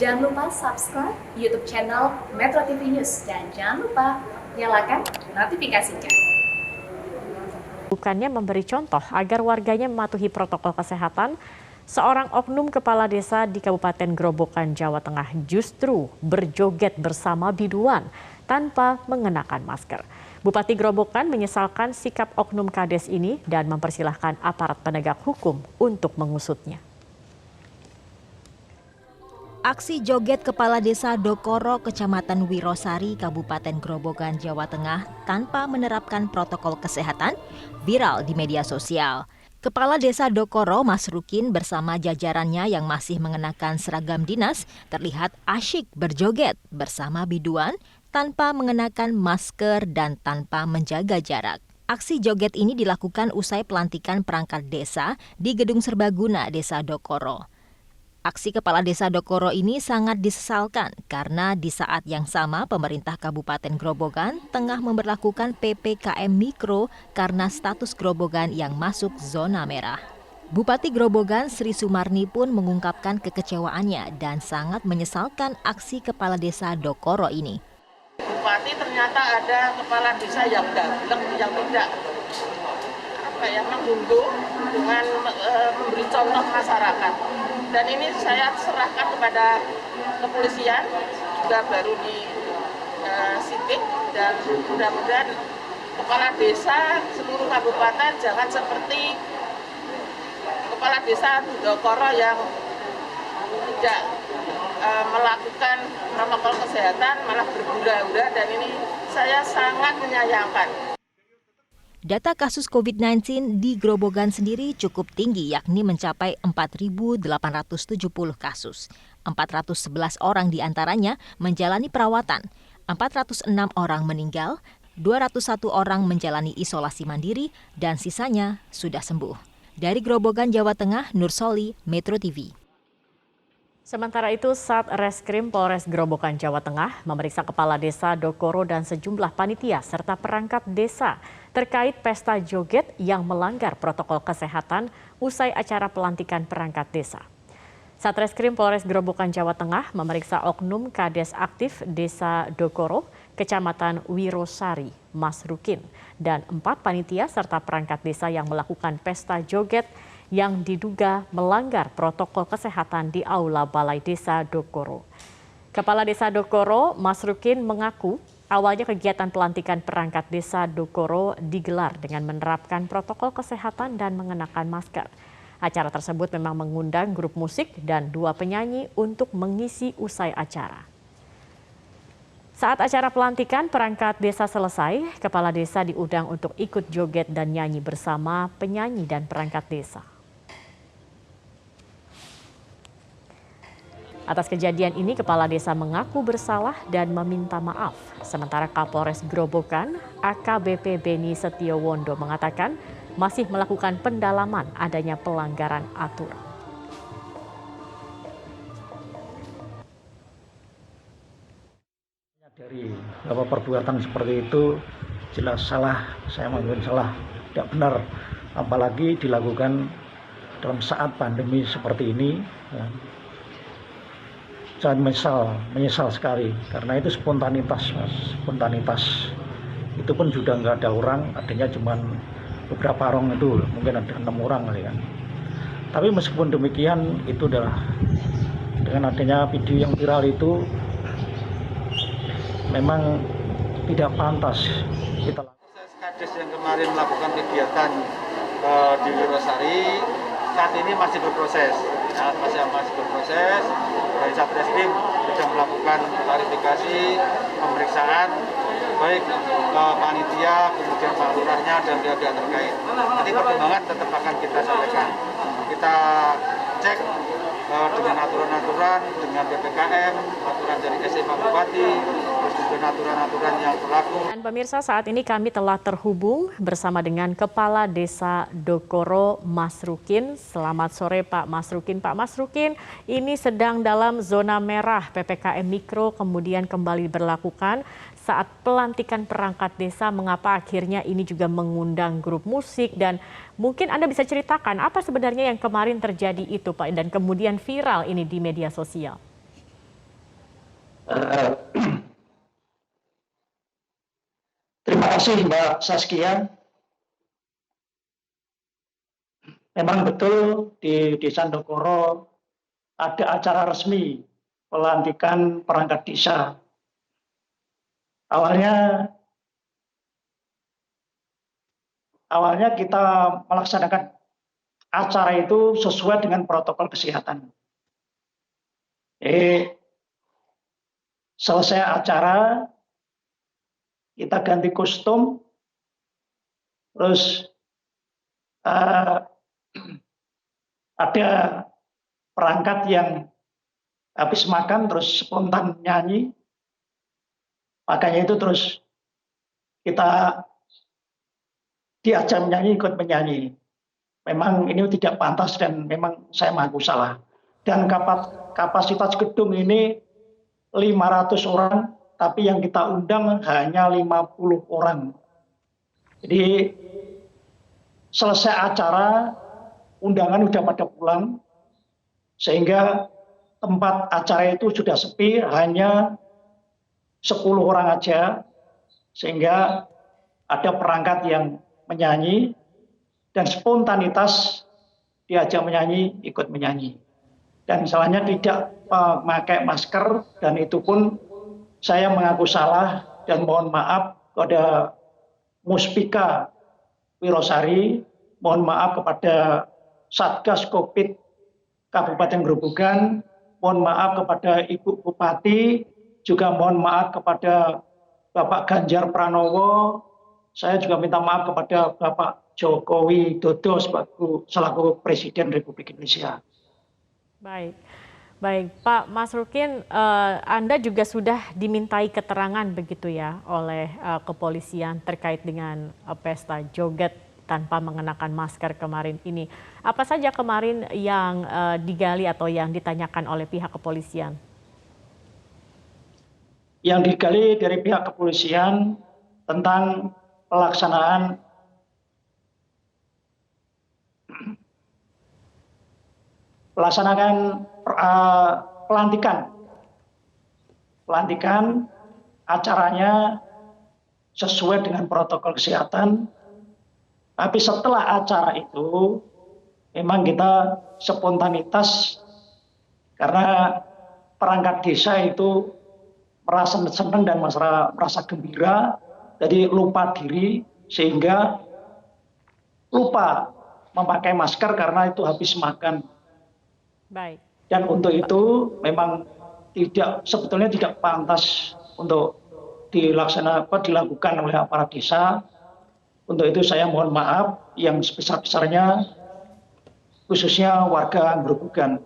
Jangan lupa subscribe YouTube channel Metro TV News dan jangan lupa nyalakan notifikasinya. Bukannya memberi contoh agar warganya mematuhi protokol kesehatan, seorang oknum kepala desa di Kabupaten Grobogan, Jawa Tengah justru berjoget bersama biduan tanpa mengenakan masker. Bupati Grobogan menyesalkan sikap oknum kades ini dan mempersilahkan aparat penegak hukum untuk mengusutnya. Aksi joget Kepala Desa Dokoro, Kecamatan Wirosari, Kabupaten Grobogan, Jawa Tengah tanpa menerapkan protokol kesehatan viral di media sosial. Kepala Desa Dokoro, Mas Rukin bersama jajarannya yang masih mengenakan seragam dinas terlihat asyik berjoget bersama biduan tanpa mengenakan masker dan tanpa menjaga jarak. Aksi joget ini dilakukan usai pelantikan perangkat desa di Gedung Serbaguna Desa Dokoro. Aksi Kepala Desa Dokoro ini sangat disesalkan karena di saat yang sama pemerintah Kabupaten Grobogan tengah memberlakukan PPKM Mikro karena status Grobogan yang masuk zona merah. Bupati Grobogan Sri Sumarni pun mengungkapkan kekecewaannya dan sangat menyesalkan aksi Kepala Desa Dokoro ini. Bupati ternyata ada kepala desa yang dablek, yang tidak menggunggu dengan memberi contoh masyarakat. Dan ini saya serahkan kepada kepolisian, juga baru di sidik, dan mudah-mudahan kepala desa seluruh kabupaten jangan seperti kepala desa Dokoro yang tidak melakukan protokol kesehatan, malah bergura-gura, dan ini saya sangat menyayangkan. Data kasus COVID-19 di Grobogan sendiri cukup tinggi, yakni mencapai 4.870 kasus. 411 orang diantaranya menjalani perawatan, 406 orang meninggal, 201 orang menjalani isolasi mandiri, dan sisanya sudah sembuh. Dari Grobogan, Jawa Tengah, Nursoli, Metro TV. Sementara itu, Satreskrim Polres Grobogan, Jawa Tengah memeriksa Kepala Desa Dokoro dan sejumlah panitia serta perangkat desa terkait pesta joget yang melanggar protokol kesehatan usai acara pelantikan perangkat desa. Satreskrim Polres Grobogan, Jawa Tengah memeriksa oknum Kades aktif Desa Dokoro, Kecamatan Wirosari, Mas Rukin, dan 4 panitia serta perangkat desa yang melakukan pesta joget yang diduga melanggar protokol kesehatan di Aula Balai Desa Dokoro. Kepala Desa Dokoro, Mas Rukin, mengaku awalnya kegiatan pelantikan perangkat Desa Dokoro digelar dengan menerapkan protokol kesehatan dan mengenakan masker. Acara tersebut memang mengundang grup musik dan 2 penyanyi untuk mengisi usai acara. Saat acara pelantikan perangkat desa selesai, Kepala Desa diundang untuk ikut joget dan nyanyi bersama penyanyi dan perangkat desa. Atas kejadian ini, Kepala Desa mengaku bersalah dan meminta maaf. Sementara Kapolres Grobogan, AKBP Beni Setiowondo mengatakan masih melakukan pendalaman adanya pelanggaran aturan. Dari beberapa perbuatan seperti itu jelas salah, saya menganggap salah, tidak benar. Apalagi dilakukan dalam saat pandemi seperti ini. Saya menyesal sekali karena itu spontanitas, Mas. Spontanitas itu pun sudah nggak ada orang, adanya cuma beberapa orang itu, mungkin ada 6 orang kali kan. Tapi meskipun demikian, itu adalah dengan adanya video yang viral itu memang tidak pantas kita lakukan. Proses Kades yang kemarin melakukan kegiatan di Wirosari saat ini masih berproses. Ya, masih berproses. Dari Satreskrim sudah melakukan klarifikasi, pemeriksaan, baik panitia, kemudian Pak Lurahnya dan pihak-pihak terkait. Nanti perkembangan tetap akan kita sampaikan. Kita cek dengan aturan-aturan, dengan PPKM, aturan dari SMA Bupati, terus kemudian aturan-aturan yang berlaku. Dan pemirsa, saat ini kami telah terhubung bersama dengan Kepala Desa Dokoro, Mas Rukin. Selamat sore Pak Mas Rukin. Pak Mas Rukin, ini sedang dalam zona merah PPKM Mikro kemudian kembali berlakukan saat pelantikan perangkat desa. Mengapa akhirnya ini juga mengundang grup musik, dan mungkin Anda bisa ceritakan apa sebenarnya yang kemarin terjadi itu Pak dan kemudian viral ini di media sosial? Eh, Terima kasih Mbak Saskia. Memang betul di Desa Ndokoro ada acara resmi pelantikan perangkat desa. Awalnya kita melaksanakan acara itu sesuai dengan protokol kesehatan. Selesai acara, kita ganti kostum, terus ada perangkat yang habis makan terus spontan nyanyi. Makanya itu terus kita diajak menyanyi, ikut menyanyi. Memang ini tidak pantas dan memang saya mengaku salah. Dan kapasitas gedung ini 500 orang, tapi yang kita undang hanya 50 orang. Jadi selesai acara, undangan sudah pada pulang, sehingga tempat acara itu sudah sepi, hanya 10 orang aja, sehingga ada perangkat yang menyanyi, dan spontanitas diajak menyanyi, ikut menyanyi. Dan misalnya tidak memakai masker, dan itu pun saya mengaku salah dan mohon maaf kepada Muspika Wirosari, mohon maaf kepada Satgas Covid Kabupaten Grobogan, mohon maaf kepada Ibu Bupati, juga mohon maaf kepada Bapak Ganjar Pranowo. Saya juga minta maaf kepada Bapak Jokowi Dodo selaku Presiden Republik Indonesia. Baik, baik Pak Masrukin, Anda juga sudah dimintai keterangan begitu ya oleh kepolisian terkait dengan pesta joget tanpa mengenakan masker kemarin ini. Apa saja kemarin yang digali atau yang ditanyakan oleh pihak kepolisian? Yang digali dari pihak kepolisian tentang pelaksanaan pelantikan acaranya sesuai dengan protokol kesehatan. Tapi setelah acara itu memang kita spontanitas karena perangkat desa itu merasa senang dan merasa gembira, jadi lupa diri sehingga lupa memakai masker karena itu habis makan. Baik. Dan untuk itu memang sebetulnya tidak pantas untuk dilakukan oleh aparat desa. Untuk itu saya mohon maaf yang sebesar-besarnya, khususnya warga Grobogan.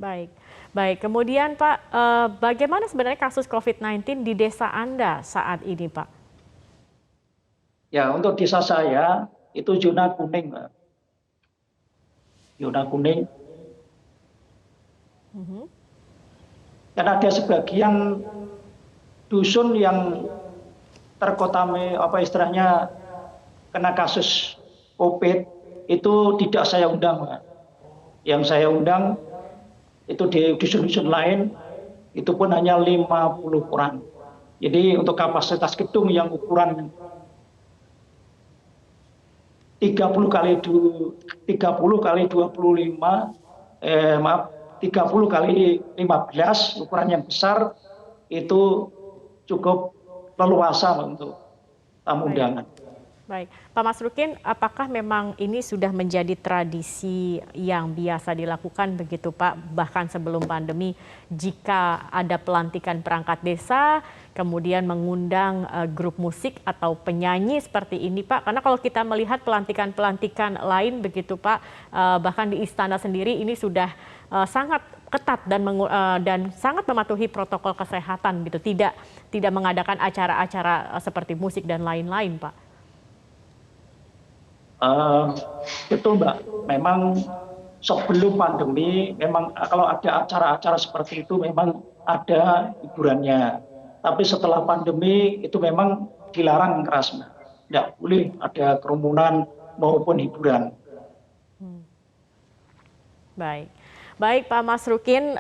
Baik, baik. Kemudian Pak, bagaimana sebenarnya kasus COVID-19 di desa Anda saat ini, Pak? Ya, untuk desa saya itu zona kuning, Pak. Zona kuning. Dan ada sebagian dusun yang istilahnya kena kasus COVID itu tidak saya undang, Pak. Yang saya undang itu di dusun-dusun lain itu pun hanya 50 orang. Jadi untuk kapasitas gedung yang ukuran 30 kali 15, ukuran yang besar itu cukup leluasa untuk tamu undangan. Baik, Pak Masrukin, apakah memang ini sudah menjadi tradisi yang biasa dilakukan begitu Pak, bahkan sebelum pandemi, jika ada pelantikan perangkat desa, kemudian mengundang grup musik atau penyanyi seperti ini Pak? Karena kalau kita melihat pelantikan-pelantikan lain begitu Pak, bahkan di istana sendiri ini sudah sangat ketat dan sangat mematuhi protokol kesehatan gitu, tidak mengadakan acara-acara seperti musik dan lain-lain Pak. Betul Mbak, memang sebelum pandemi memang kalau ada acara-acara seperti itu memang ada hiburannya. Tapi setelah pandemi itu memang dilarang keras, Mbak. Tidak boleh ada kerumunan maupun hiburan. Baik. Baik Pak Masrukin,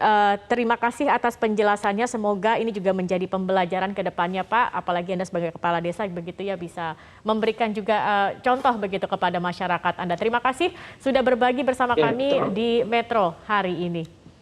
terima kasih atas penjelasannya. Semoga ini juga menjadi pembelajaran ke depannya Pak, apalagi Anda sebagai kepala desa begitu ya bisa memberikan juga contoh begitu kepada masyarakat Anda. Terima kasih sudah berbagi bersama kami di Metro hari ini.